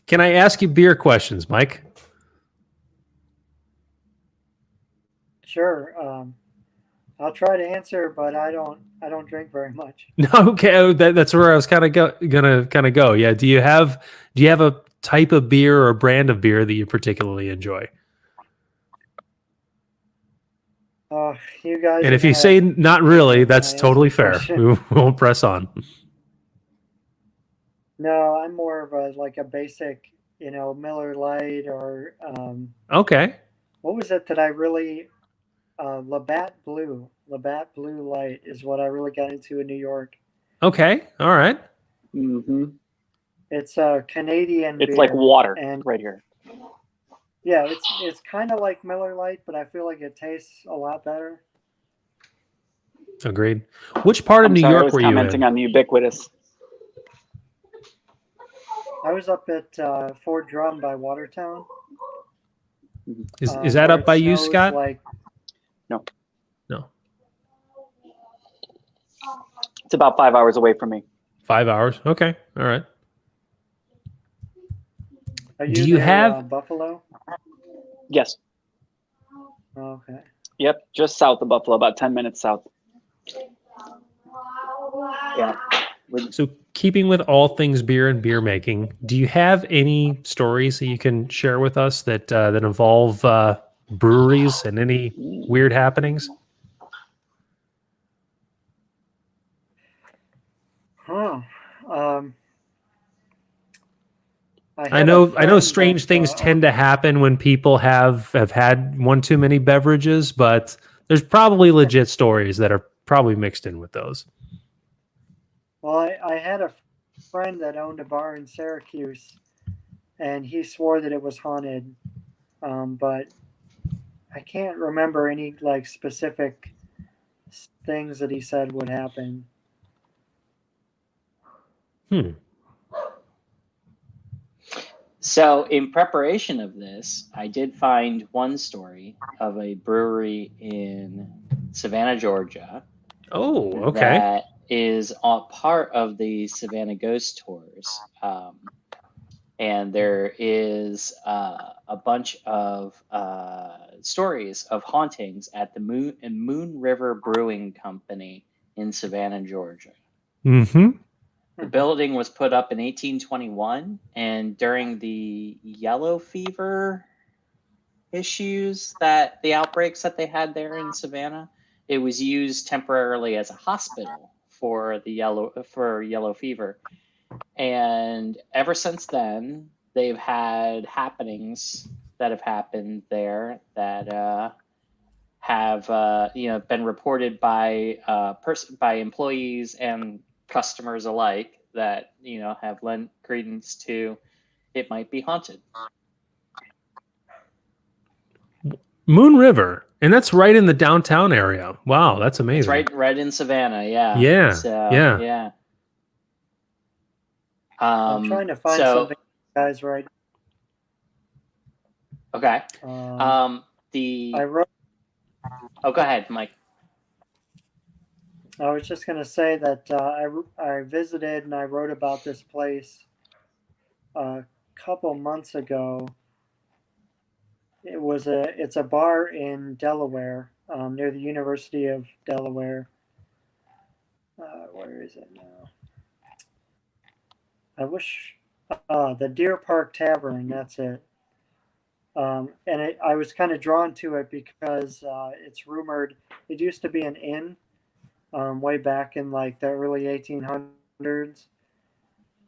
Can I ask you beer questions, Mike? Sure. I'll try to answer, but I don't drink very much. No, okay. That's where I was gonna go. Yeah. Do you have a type of beer or a brand of beer that you particularly enjoy? You guys. And if you say not really, that's totally fair. We won't press on. No, I'm more of a basic, Miller Lite or. Okay. What was it that I really? Labatt Blue Light is what I really got into in New York. Okay. All right. Mm-hmm. It's a Canadian beer. It's like water right here. Yeah, it's kind of like Miller Lite, but I feel like it tastes a lot better. Agreed. Which part of New York were you in? Commenting on the ubiquitous. I was up at Fort Drum by Watertown. Is that up by you, Scott? No. It's about 5 hours away from me. 5 hours. Okay. All right. Do you have Buffalo? Yes. Okay. Yep, just south of Buffalo, about 10 minutes south. Yeah. So keeping with all things beer and beer making, do you have any stories that you can share with us that involve breweries and any weird happenings? I know strange things tend to happen when people have had one too many beverages, but there's probably legit stories that are probably mixed in with those. Well, I had a friend that owned a bar in Syracuse, and he swore that it was haunted, but I can't remember any specific things that he said would happen. So in preparation of this, I did find one story of a brewery in Savannah, Georgia. Oh, okay. That is a part of the Savannah Ghost Tours. And there is a bunch of stories of hauntings at the Moon River Brewing Company in Savannah, Georgia. Mm-hmm. The building was put up in 1821, and during the yellow fever issues the outbreaks that they had there in Savannah, it was used temporarily as a hospital for yellow fever. And ever since then, they've had happenings that have happened there that have been reported by employees and customers alike that have lent credence to it might be haunted. Moon River, and that's right in the downtown area. Wow, that's amazing. It's right in Savannah. Yeah. Yeah. Yeah. I'm trying to find something, guys. Right. Okay. I wrote. Oh, go ahead, Mike. I was just going to say that I visited and I wrote about this place a couple months ago. It's a bar in Delaware, near the University of Delaware. Where is it now? I wish The Deer Park Tavern. That's it. I was kind of drawn to it because it's rumored it used to be an inn way back in like the early 1800s,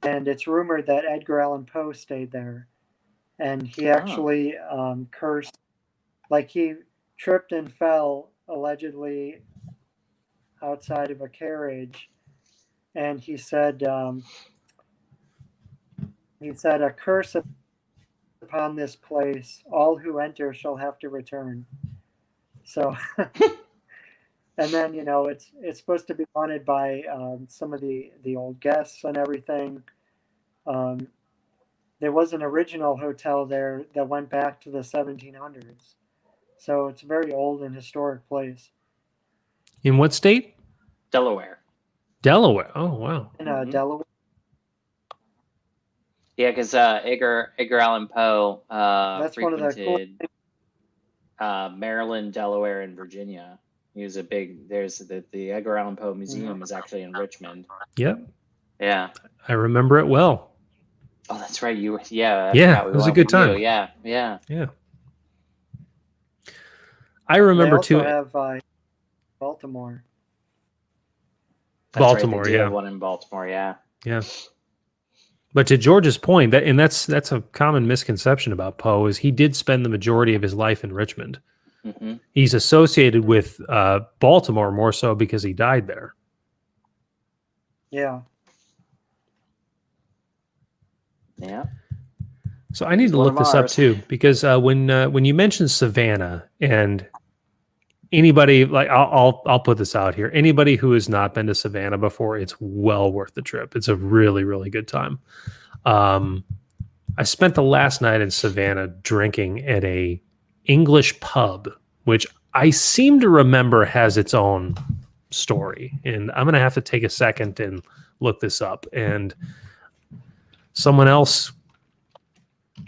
and it's rumored that Edgar Allan Poe stayed there, and he actually cursed, like he tripped and fell allegedly outside of a carriage, and he said a curse upon this place, all who enter shall have to return. So, and then it's supposed to be haunted by some of the old guests and everything. There was an original hotel there that went back to the 1700s, so it's a very old and historic place. In what state? Delaware. Delaware. Oh, wow. In Delaware. Yeah, because Edgar Allan Poe That's one of the frequented Maryland, Delaware, and Virginia. He was a big. There's the Edgar Allan Poe Museum is actually in Richmond. Yep. Yeah. I remember it well. Oh, that's right. You. Yeah. Yeah, it was a good time. Yeah. Yeah. Yeah. I remember they also too. have Baltimore. That's Baltimore, right, they do yeah. have one in Baltimore, yeah. Yeah. But to George's point, that's a common misconception about Poe, is he did spend the majority of his life in Richmond. Mm-hmm. He's associated with Baltimore more so because he died there. Yeah. Yeah. So I need to look this up too, because when you mentioned Savannah, and anybody, like I'll put this out here, anybody who has not been to Savannah before, it's well worth the trip. It's a really, really good time. I spent the last night in Savannah drinking at a English pub, which I seem to remember has its own story, and I'm gonna have to take a second and look this up. And someone else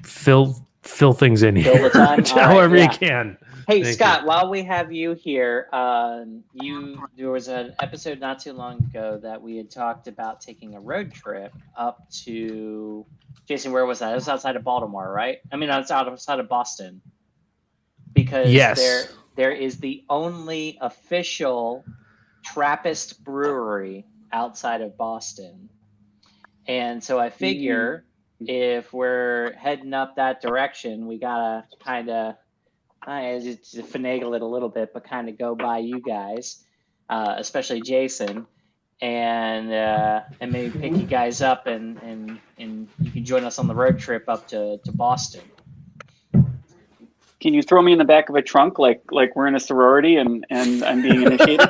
fill things in here however you can. Hey, Thank Scott, you. while we have you here, there was an episode not too long ago that we had talked about taking a road trip up to, Jason, where was that? It was outside of Baltimore, right? I mean, it's outside of Boston. Because Yes. there is the only official Trappist brewery outside of Boston. And so I figure if we're heading up that direction, we gotta kind of just finagle it a little bit, but kind of go by you guys, especially Jason, and maybe pick you guys up, and you can join us on the road trip up to Boston. Can you throw me in the back of a trunk like we're in a sorority and I'm being initiated?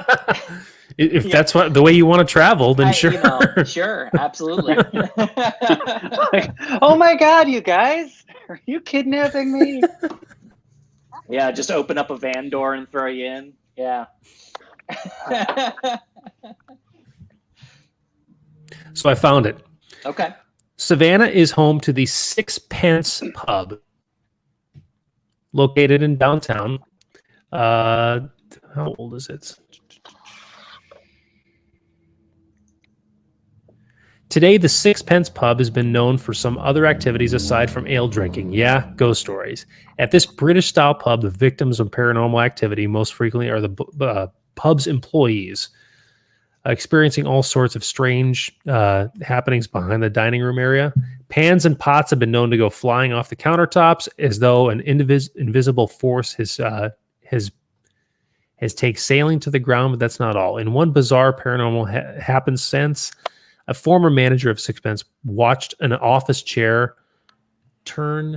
If that's what the way you want to travel, then sure. Sure, absolutely. Oh my God, you guys, are you kidnapping me? Yeah, just open up a van door and throw you in. Yeah. So I found it. Okay. Savannah is home to the Sixpence Pub, located in downtown. How old is it? Today, the Sixpence Pub has been known for some other activities aside from ale drinking. Yeah, ghost stories. At this British-style pub, the victims of paranormal activity most frequently are the pub's employees, experiencing all sorts of strange happenings behind the dining room area. Pans and pots have been known to go flying off the countertops as though an invisible force has taken sailing to the ground, but that's not all. In one bizarre paranormal happenstance, a former manager of Sixpence watched an office chair turn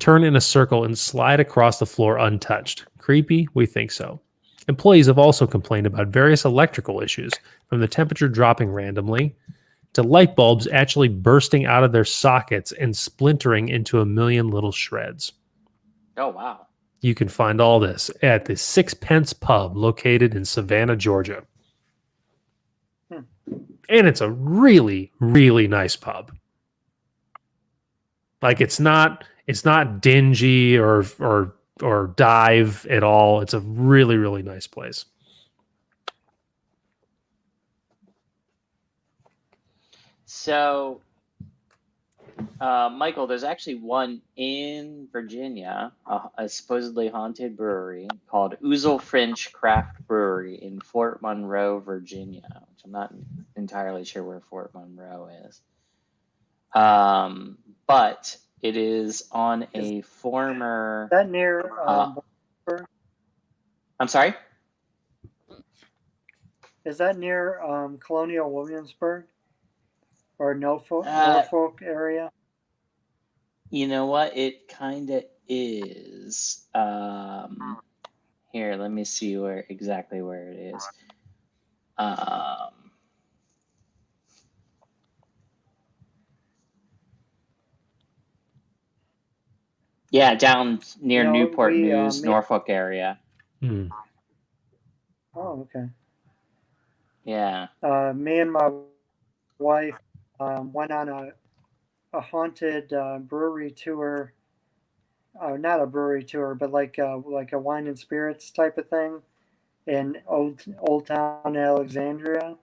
in a circle and slide across the floor untouched. Creepy? We think so. Employees have also complained about various electrical issues, from the temperature dropping randomly to light bulbs actually bursting out of their sockets and splintering into a million little shreds. Oh, wow. You can find all this at the Sixpence Pub, located in Savannah, Georgia. And it's a really, really nice pub. Like it's not dingy or dive at all. It's a really, really nice place. So, Michael, there's actually one in Virginia, a supposedly haunted brewery called Ouzel French Craft Brewery in Fort Monroe, Virginia, which I'm not entirely sure where Fort Monroe is. But it is on a former. Is that near? I'm sorry? Is that near Colonial Williamsburg or Norfolk area? You know what? It kind of is. Here, let me see exactly where it is. Yeah, down near Newport News, Norfolk area. Hmm. Oh, okay. Yeah. Me and my wife went on a haunted brewery tour. Not a brewery tour, but like a wine and spirits type of thing in Old Town Alexandria.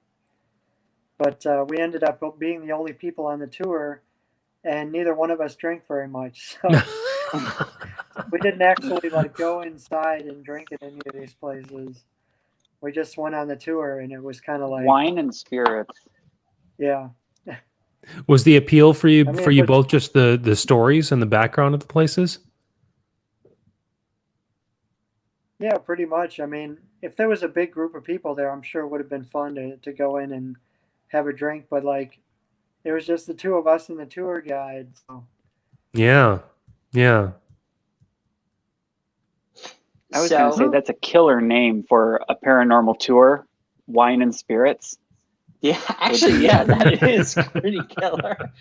But we ended up being the only people on the tour, and neither one of us drank very much. So we didn't actually like go inside and drink at any of these places. We just went on the tour, and it was kind of like wine and spirits. Yeah. Was the appeal for you both just the stories and the background of the places? Yeah, pretty much. I mean, if there was a big group of people there, I'm sure it would have been fun to go in and have a drink. But like, it was just the two of us and the tour guide. So. Yeah. Yeah. I was going to say that's a killer name for a paranormal tour, wine and spirits. Yeah, actually, yeah, that is pretty killer.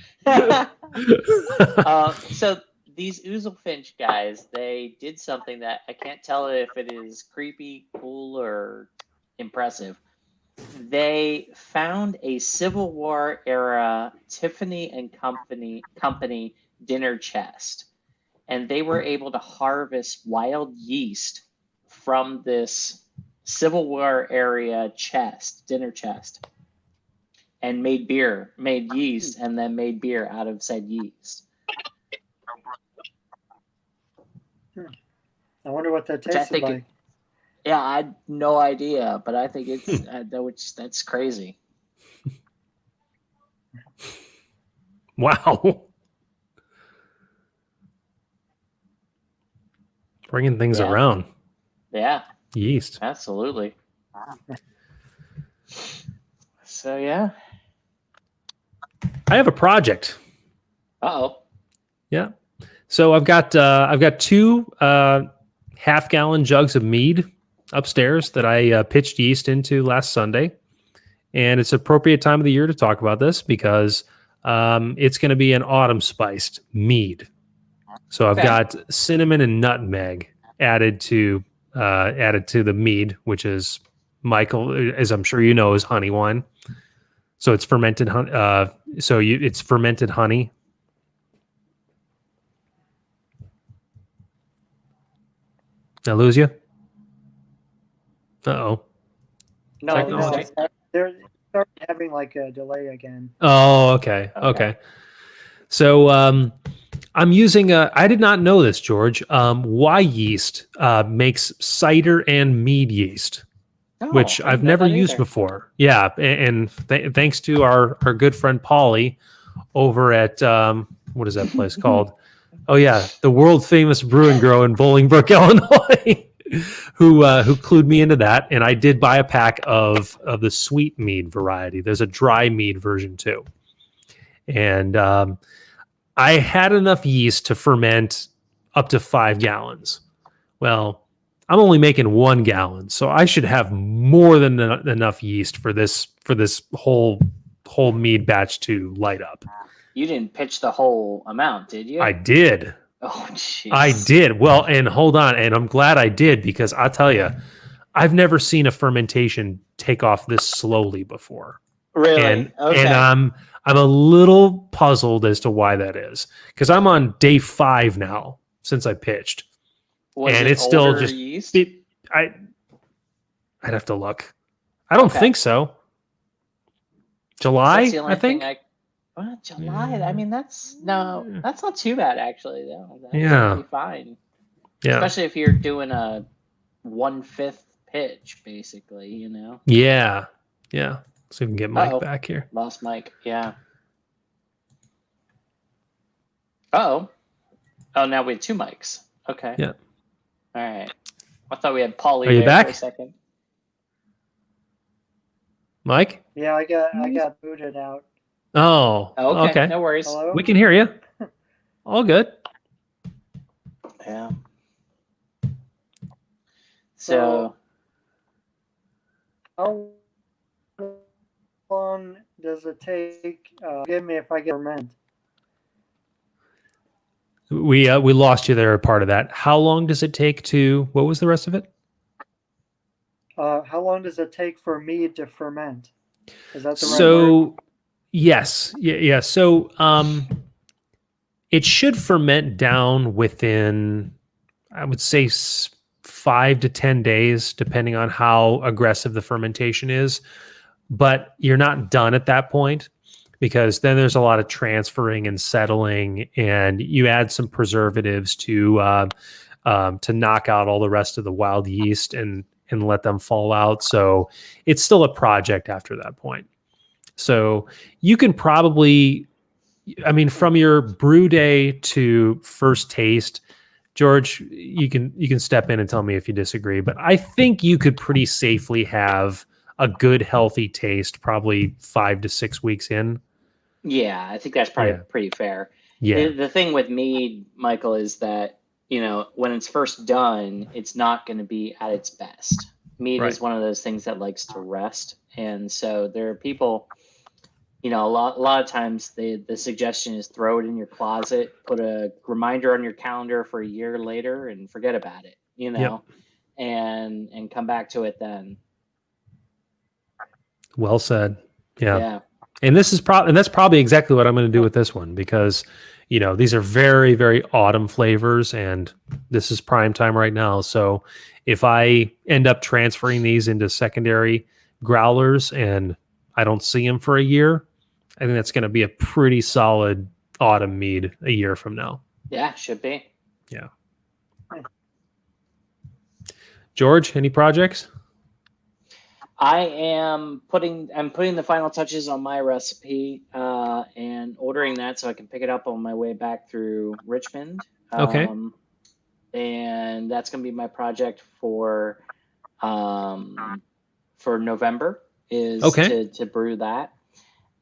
So these Ouzel Finch guys, they did something that I can't tell if it is creepy, cool, or impressive. They found a Civil War era Tiffany and Company dinner chest, and they were able to harvest wild yeast from this Civil War era dinner chest, and made yeast, and then made beer out of said yeast. I wonder what that tasted like. Yeah, I had no idea, but I think it's that's crazy. Wow. Bringing things around. Yeah. Yeast. Absolutely. So, yeah. I have a project. Uh-oh. Yeah. So I've got 2 half-gallon jugs of mead upstairs that I pitched yeast into last Sunday. And it's appropriate time of the year to talk about this because it's going to be an autumn-spiced mead. So I've got cinnamon and nutmeg added to the mead, which is, Michael, as I'm sure you know, is honey wine. So it's fermented it's fermented honey. Did I lose you? Uh-oh. No, they're starting having like a delay again. Oh, okay. So I'm using I did not know this, George. Y yeast makes cider and mead yeast, which I've never used before. Yeah, and thanks to our good friend Paulie over at what is that place called? Oh yeah, the world famous Brew and Grow in Bolingbrook, Illinois, who clued me into that, and I did buy a pack of the sweet mead variety. There's a dry mead version too, and I had enough yeast to ferment up to 5 gallons. Well, I'm only making 1 gallon, so I should have more than enough yeast for this whole mead batch to light up. You didn't pitch the whole amount, did you? I did. Oh, jeez. I did. Well, and hold on, and I'm glad I did because I'll tell you, I've never seen a fermentation take off this slowly before. Really? And I'm a little puzzled as to why that is because I'm on day 5 now since I pitched, and it's still just yeast? I'd have to look. I don't think so. July, I think. Well, July. I mean, that's not too bad actually. Though. Yeah. Be fine. Yeah. Especially if you're doing a 1/5 pitch, basically. Yeah. Yeah. So we can get Mike back here. Lost Mike. Yeah. Oh, now we have 2 mics. Okay. Yeah. All right. I thought we had Paulie Are you there back? for a second. Mike? Yeah, I got booted out. Oh, okay. No worries. Hello? We can hear you. All good. Yeah. So, how long does it take? Give me if I get ferment. We lost you there. Part of that. How long does it take to? What was the rest of it? How long does it take for mead to ferment? Is that the right word? Yes, yeah. So it should ferment down within, I would say, 5 to 10 days, depending on how aggressive the fermentation is. But you're not done at that point, because then there's a lot of transferring and settling, and you add some preservatives to knock out all the rest of the wild yeast and let them fall out. So it's still a project after that point. So you can probably, I mean, from your brew day to first taste, George, you can step in and tell me if you disagree, but I think you could pretty safely have a good, healthy taste probably 5 to 6 weeks in. Yeah, I think that's probably pretty fair. Yeah. The thing with mead, Michael, is that, when it's first done, it's not going to be at its best. Mead is one of those things that likes to rest. And so there are people, a lot of times the suggestion is throw it in your closet, put a reminder on your calendar for a year later and forget about it, and come back to it then. Well said. Yeah. And that's probably exactly what I'm going to do with this one, because these are very, very autumn flavors, and this is prime time right now. So if I end up transferring these into secondary growlers and I don't see them for a year, I think that's going to be a pretty solid autumn mead a year from now. Yeah, should be. Yeah. George, any projects? I'm putting the final touches on my recipe and ordering that so I can pick it up on my way back through Richmond. Okay. And that's going to be my project for November is to brew that.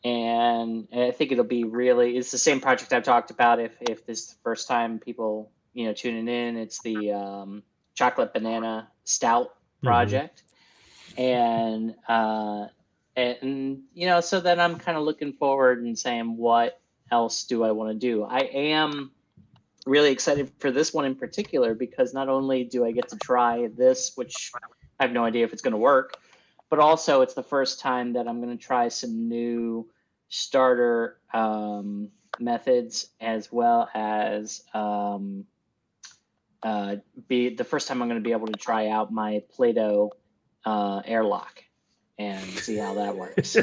And I think it'll be it's the same project I've talked about. If this is the first time people, tuning in, it's the chocolate banana stout project. And so then I'm kind of looking forward and saying, what else do I want to do? I am really excited for this one in particular, because not only do I get to try this, which I have no idea if it's going to work, but also it's the first time that I'm going to try some new starter methods, as well as be the first time I'm going to be able to try out my Play-Doh airlock and see how that works.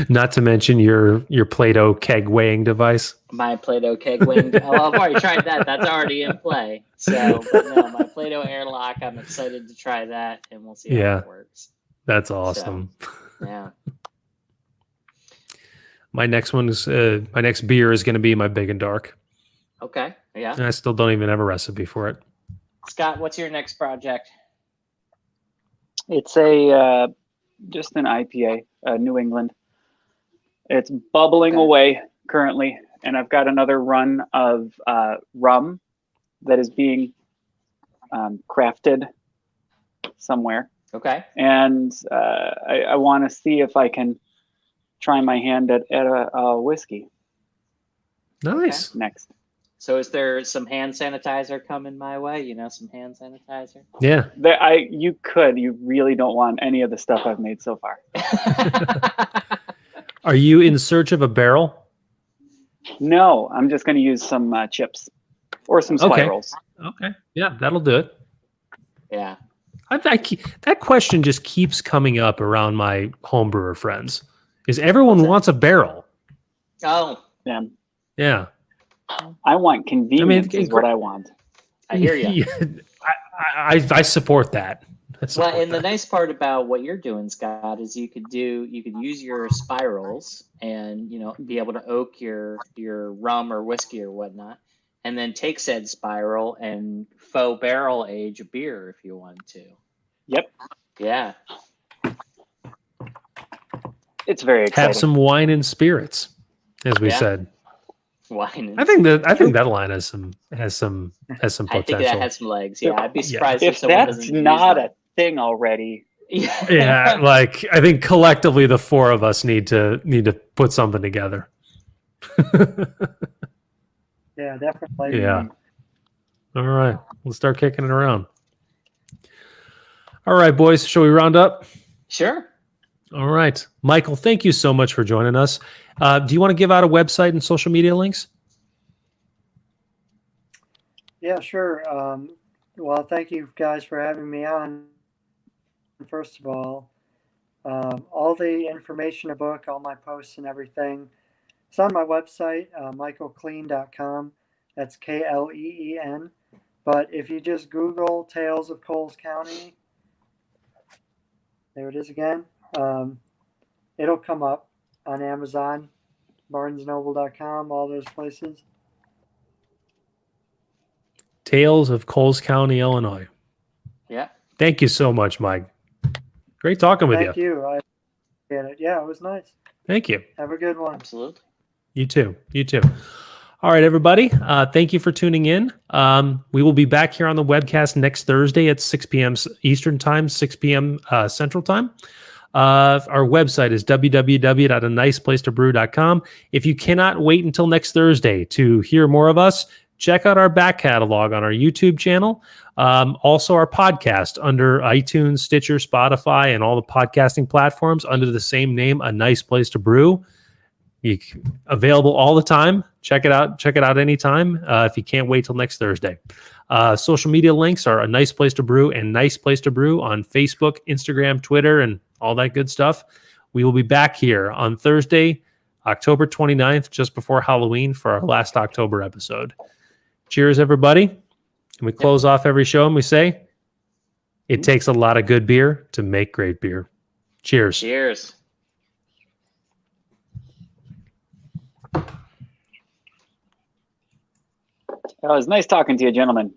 Not to mention your Play-Doh keg weighing device. My Play-Doh keg weighing. Well, I've already tried that. That's already in play. So, but no, my Play-Doh airlock. I'm excited to try that, and we'll see how it works. That's awesome. So, yeah. My next beer is going to be my Big and Dark. Okay. Yeah. And I still don't even have a recipe for it. Scott, what's your next project? It's just an IPA, New England. It's bubbling away currently, and I've got another run of rum that is being crafted somewhere. Okay. And I want to see if I can try my hand at a whiskey. Nice. Okay. Next. So is there some hand sanitizer coming my way? Some hand sanitizer? Yeah. You really don't want any of the stuff I've made so far. Are you in search of a barrel? No, I'm just going to use some chips or some spirals. Okay. Yeah, that'll do it. Yeah. That question just keeps coming up around my homebrewer friends. Is everyone wants a barrel? Oh, Yeah. Yeah. I want convenience is what I want. I hear you. I support that. Well, and the nice part about what you're doing, Scott, is you could use your spirals and be able to oak your rum or whiskey or whatnot, and then take said spiral and faux barrel age a beer if you want to. Yep. Yeah. It's very exciting. Have some wine and spirits, as we said. Wine. And I think that line has some potential. I think that has some legs. Yeah, I'd be surprised if that's not a thing already. Yeah, like I think collectively the four of us need to put something together. Yeah, definitely. Yeah. All right, let's start kicking it around. All right, boys, shall we round up? Sure. All right, Michael, thank you so much for joining us. Do you want to give out a website and social media links? Yeah, sure. Well, thank you guys for having me on. First of all the information, a book, all my posts and everything, it's on my website, michaelkleen.com. That's Kleen. But if you just Google Tales of Coles County, there it is again. It'll come up on Amazon, barnesnoble.com, all those places. Tales of Coles County, Illinois. Yeah. Thank you so much, Mike. Great talking with you. Thank you. I get it. Yeah, it was nice. Thank you. Have a good one. Absolutely. You too. You too. All right, everybody. Thank you for tuning in. We will be back here on the webcast next Thursday at 6 p.m. Eastern Time, 6 p.m. Central Time. Our website is www.aniceplacetobrew.com. If you cannot wait until next Thursday to hear more of us, check out our back catalog on our YouTube channel. Also, our podcast under iTunes, Stitcher, Spotify, and all the podcasting platforms under the same name, A Nice Place to Brew. Available all the time. Check it out. Check it out anytime if you can't wait till next Thursday. Social media links are A Nice Place to Brew and Nice Place to Brew on Facebook, Instagram, Twitter, and all that good stuff. We will be back here on Thursday, October 29th, just before Halloween for our last October episode. Cheers, everybody. And we close off every show and we say, it takes a lot of good beer to make great beer. Cheers. Cheers. It was nice talking to you, gentlemen.